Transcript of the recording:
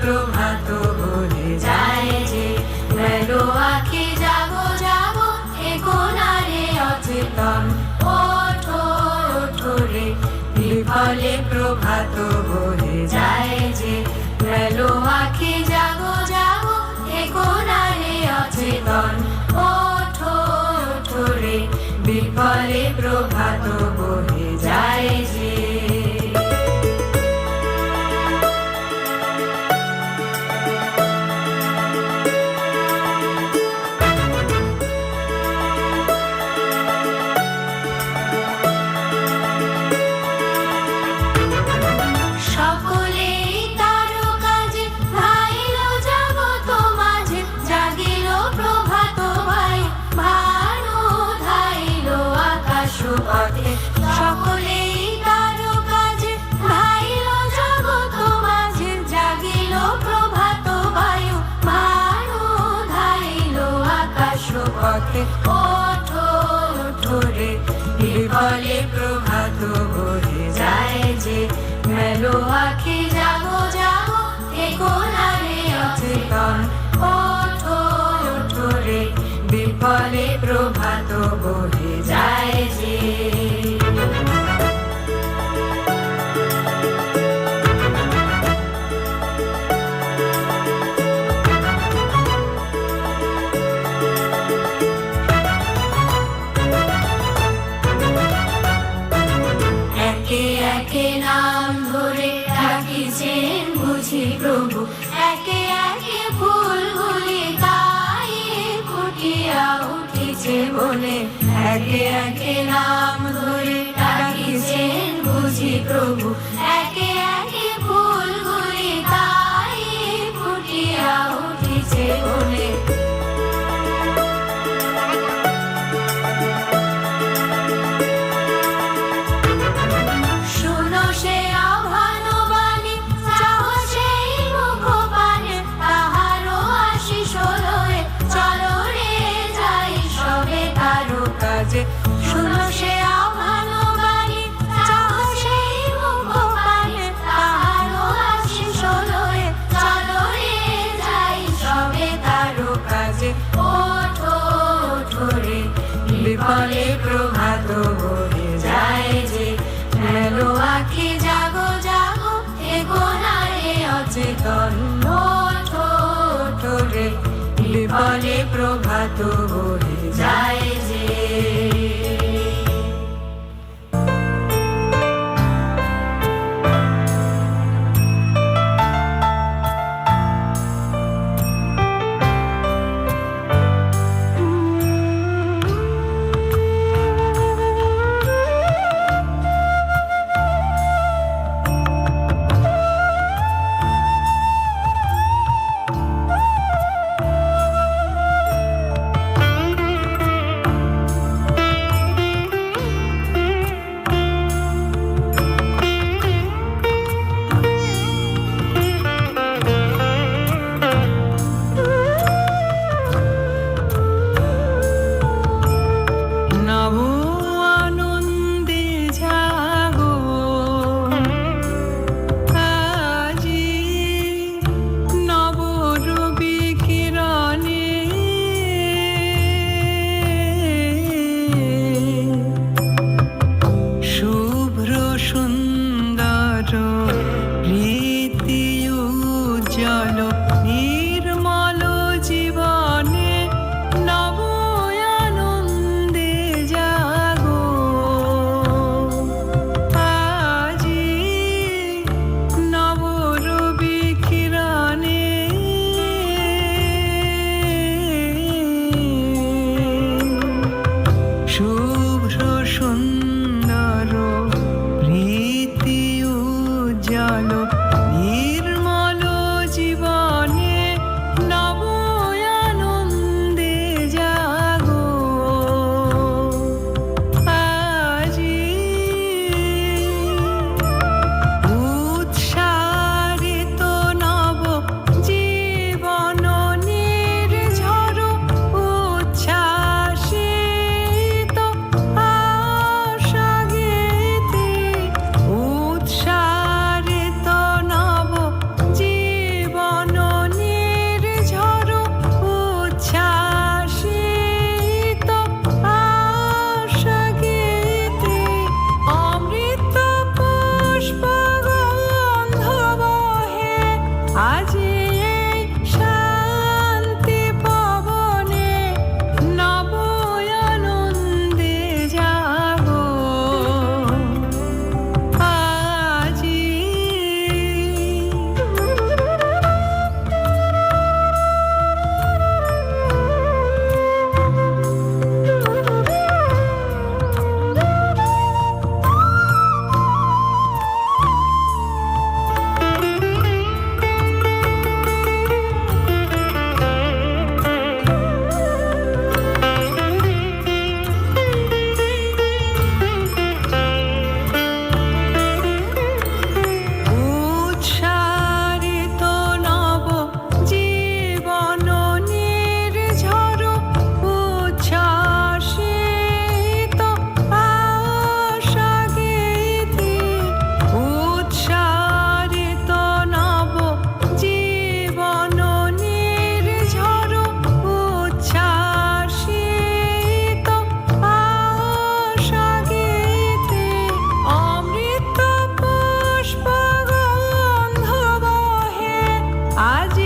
প্রভাত বলে যায় যে, মেলো আঁখি জাগো জাগো এ কোনারে অচেতন, ওঠো ওঠো রে। বিফলে প্রভাত বলে যায় যে, মেলো আঁখি জাগো জাগো এ কোনারে অচেতন, ওঠো ওঠো রে। বিফলে প্রভাত বলে যায় যে। সকলেই তারো কাজে ধাইল জগৎ মাঝে, জাগিল প্রভাত বায়ু ভানু ধাইল আকাশ পথে, ওঠো ওঠো রে। বিফলে প্রভাত বলে যায় যে, মেলো আঁখি জাগো জাগো এ কোনারে অচেতন, ওঠো ওঠো রে। বিফলে প্রভাত বলে যায় যে। একে একে নাম ধরে ডাকিছেন বুঝি প্রভু, একে একে ফুলগুলি গায়ে ফুটিয়া উঠিছে বলে। একে একে নাম ধরে ডাকিছেন বুঝি প্রভু, একে একে ফুলগুলি গায়ে ফুটিয়া উঠিছে বলে। শুনো সে আহ্বান বাণী, চাহ সেই মুখ পানে, তাহারও আশিস লয়ে চলো রে যাই সবে তারো কাজে, ওঠো ওঠো রে। বিফলে প্রভাত বলে যায় যে, মেলো আঁখি জাগো জাগো এ কোনারে অচেতন, ওঠো ওঠো রে। বিফলে প্রভাত বলে যায় যে। উজ্জ্বল নির্মল জীবনে আজি